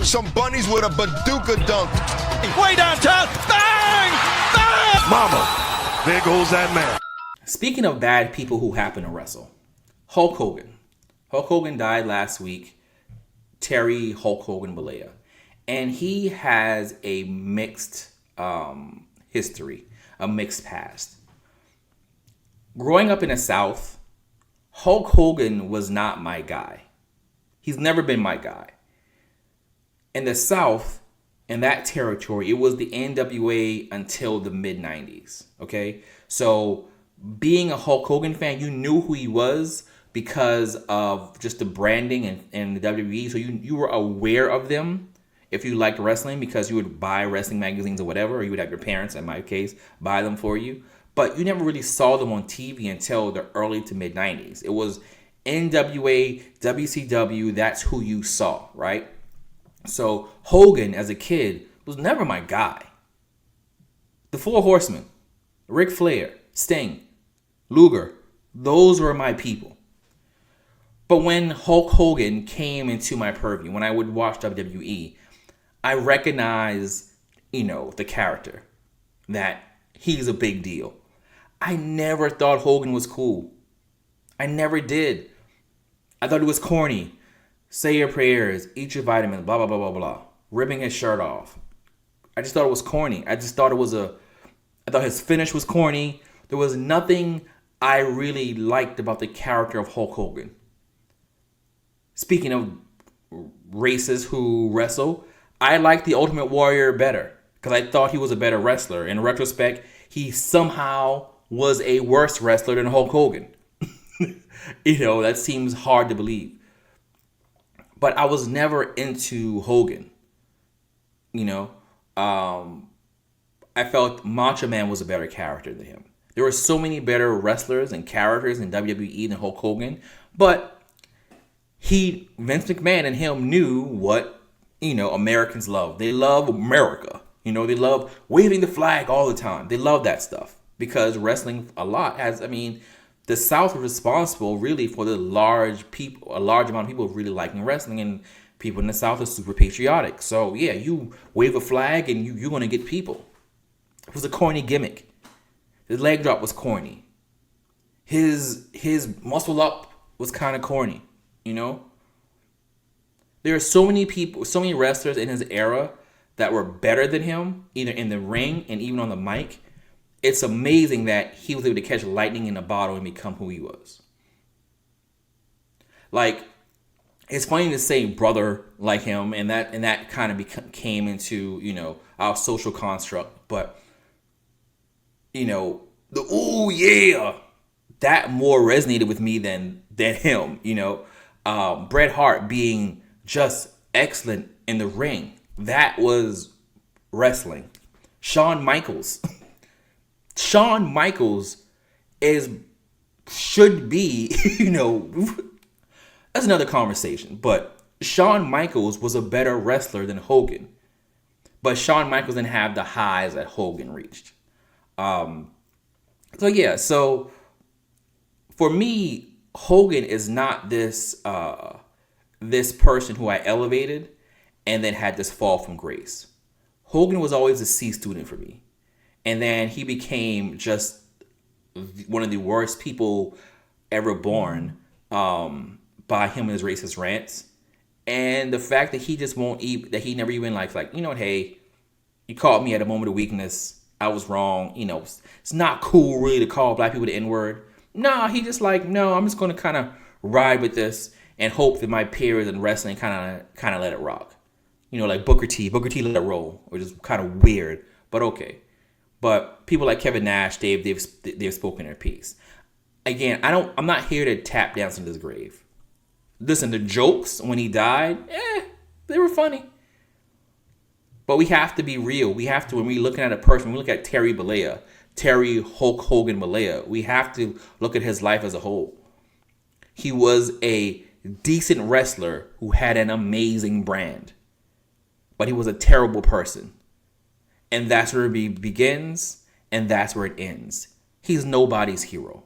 some bunnies with a bazooka dunk. Way downtown. Bang! Bang! Mama, there goes that man. Speaking of bad people who happen to wrestle, Hulk Hogan. Hulk Hogan died last week. Terry Hulk Hogan Bollea. And he has a mixed history, a mixed past. Growing up in the South, Hulk Hogan was not my guy. He's never been my guy. In the South, in that territory, it was the NWA until the mid-90s, okay? So being a Hulk Hogan fan, you knew who he was because of just the branding and the WWE. So you were aware of them if you liked wrestling because you would buy wrestling magazines or whatever, or you would have your parents, in my case, buy them for you. But you never really saw them on TV until the early to mid-90s. It was NWA, WCW, that's who you saw, right? So Hogan, as a kid, was never my guy. The Four Horsemen, Ric Flair, Sting, Luger, those were my people. But when Hulk Hogan came into my purview, when I would watch WWE, I recognized, the character, that he's a big deal. I never thought Hogan was cool. I never did. I thought it was corny. Say your prayers, eat your vitamins, blah, blah, blah, blah, blah. Ripping his shirt off. I just thought it was corny. I thought his finish was corny. There was nothing I really liked about the character of Hulk Hogan. Speaking of races who wrestle, I liked the Ultimate Warrior better because I thought he was a better wrestler. In retrospect, he somehow was a worse wrestler than Hulk Hogan. That seems hard to believe. But I was never into Hogan. I felt Macho Man was a better character than him. There were so many better wrestlers and characters in WWE than Hulk Hogan. But Vince McMahon and him knew what, Americans love. They love America. They love waving the flag all the time. They love that stuff because wrestling a lot the South is responsible really for a large amount of people really liking wrestling, and people in the South are super patriotic. So yeah, you wave a flag and you're going to get people. It was a corny gimmick. His leg drop was corny. His muscle up was kind of corny, There are so many people, so many wrestlers in his era that were better than him, either in the ring and even on the mic. It's amazing that he was able to catch lightning in a bottle and become who he was. Like, it's funny to say brother like him, and that kind of came into, our social construct. But, the ooh yeah, that more resonated with me than him, Bret Hart being just excellent in the ring. That was wrestling. Shawn Michaels should be, that's another conversation. But Shawn Michaels was a better wrestler than Hogan. But Shawn Michaels didn't have the highs that Hogan reached. So for me, Hogan is not this person who I elevated and then had this fall from grace. Hogan was always a C student for me. And then he became just one of the worst people ever born by him and his racist rants. And the fact that he just won't eat, that he never even hey, you caught me at a moment of weakness. I was wrong. It's not cool really to call black people the N-word. No, he just no, I'm just going to kind of ride with this and hope that my peers in wrestling kind of let it rock. Like Booker T let it roll, which is kind of weird, but okay. But people like Kevin Nash, they've spoken their piece. Again, I'm not here to tap dance in his grave. Listen, the jokes when he died, they were funny. But we have to be real. We have to, when we're looking at a person, when we look at Terry Hulk Hogan Bollea, we have to look at his life as a whole. He was a decent wrestler who had an amazing brand. But he was a terrible person. And that's where it begins, and that's where it ends. He's nobody's hero.